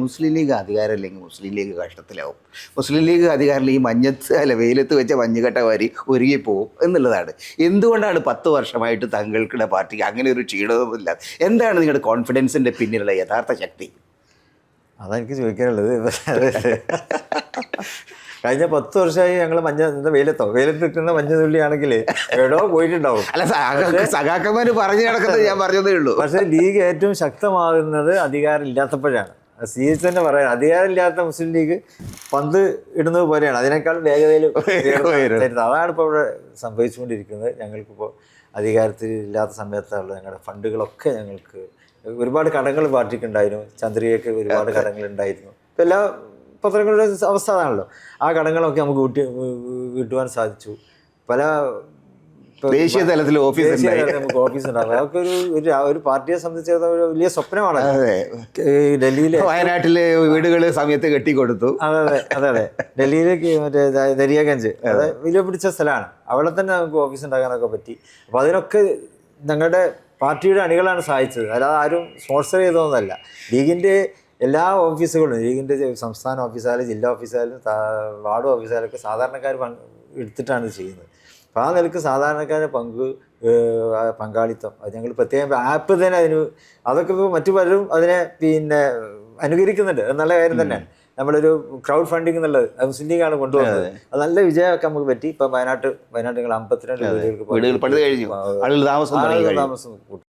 മുസ്ലിം league അധികാരമില്ലെങ്കിൽ മുസ്ലിം league കഷ്ടത്തിലാവും. മുസ്ലിം league അധികാരമില്ലെങ്കിൽ വെയിലത്ത് വെച്ച മഞ്ഞുകട്ട വാരി ഒരുങ്ങിപ്പോവും എന്നുള്ളതാണ്. എന്തുകൊണ്ടാണ് 10 വർഷമായിട്ട് താങ്കളുടെ പാർട്ടിക്ക് അങ്ങനെ ഒരു ക്ഷീണവുമില്ല? എന്താണ് നിങ്ങളുടെ കോൺഫിഡൻസിൻ്റെ പിന്നിലുള്ള യഥാർത്ഥ ശക്തി? അതെനിക്ക് ചോദിക്കാനുള്ളത്. കഴിഞ്ഞ 10 വർഷമായി ഞങ്ങൾ വെയിലത്ത് നിൽക്കുന്ന മഞ്ഞുതുള്ളിയാണെങ്കിൽ എവിടെയോ പോയിട്ടുണ്ടാവും. അല്ല, സഖാക്കന്മാർ പറഞ്ഞു കിടക്കുന്നത് ഞാൻ പറഞ്ഞതേ ഉള്ളൂ. പക്ഷേ ലീഗ് ഏറ്റവും ശക്തമാകുന്നത് അധികാരം ഇല്ലാത്തപ്പോഴാണ്. CH തന്നെ പറയാം, അധികാരമില്ലാത്ത മുസ്ലിം ലീഗ് പന്ത് ഇടുന്നത് പോലെയാണ്, അതിനേക്കാൾ വേഗതയിൽ അതാണ് ഇപ്പോൾ ഇവിടെ സംഭവിച്ചുകൊണ്ടിരിക്കുന്നത്. ഞങ്ങൾക്കിപ്പോൾ അധികാരത്തിൽ ഇല്ലാത്ത സമയത്തുള്ള ഞങ്ങളുടെ ഫണ്ടുകളൊക്കെ ഞങ്ങൾക്ക് ഒരുപാട് കടങ്ങൾ പാർട്ടിക്ക് ഉണ്ടായിരുന്നു. ചന്ദ്രികയ്ക്ക് ഒരുപാട് കടങ്ങൾ ഉണ്ടായിരുന്നു. ഇപ്പം എല്ലാ പത്രങ്ങളുടെ അവസ്ഥ അതാണല്ലോ. ആ കടങ്ങളൊക്കെ നമുക്ക് വീട്ടുവാൻ സാധിച്ചു. പല ദേശീയ തലത്തിൽ നമുക്ക് ഓഫീസ് ഉണ്ടാകും. അതൊക്കെ ഒരു പാർട്ടിയെ സംബന്ധിച്ചിടത്തോളം ഒരു വലിയ സ്വപ്നമാണ്. ഡൽഹിയിലെ വയനാട്ടിലെ വീടുകൾ സമയത്ത് കെട്ടിക്കൊടുത്തു. അതെ ഡൽഹിയിലേക്ക് മറ്റേ ദരിയാഗഞ്ച്, അത് വില പിടിച്ച സ്ഥലമാണ്. അവിടെ തന്നെ നമുക്ക് ഓഫീസ് ഉണ്ടാക്കാനൊക്കെ പറ്റി. അപ്പോൾ അതിനൊക്കെ ഞങ്ങളുടെ പാർട്ടിയുടെ അണികളാണ് സഹായിച്ചത്, അല്ലാതെ ആരും സ്പോൺസർ ചെയ്തതൊന്നുമല്ല. ലീഗിൻ്റെ എല്ലാ ഓഫീസുകളും, ലീഗിൻ്റെ സംസ്ഥാന ഓഫീസായാലും ജില്ലാ ഓഫീസായാലും വാർഡ് ഓഫീസായാലൊക്കെ സാധാരണക്കാർ എടുത്തിട്ടാണ് ചെയ്യുന്നത്. അപ്പോൾ ആ നിലക്ക് സാധാരണക്കാരുടെ പങ്കാളിത്തം അത് ഞങ്ങൾ പ്രത്യേകം ആപ്പ് തന്നെ അതൊക്കെ ഇപ്പോൾ മറ്റു പലരും അതിനെ അനുകരിക്കുന്നുണ്ട്. അത് നല്ല കാര്യം തന്നെയാണ്. നമ്മളൊരു ക്രൗഡ് ഫണ്ടിങ് എന്നുള്ളത് മുസ്ലിം ലീഗാണ് കൊണ്ടുവന്നത്. അത് നല്ല വിജയമൊക്കെ നമുക്ക് പറ്റി. ഇപ്പം വയനാട്ടിൽ 52 വീടുകൾക്ക് താമസം കൂട്ടി.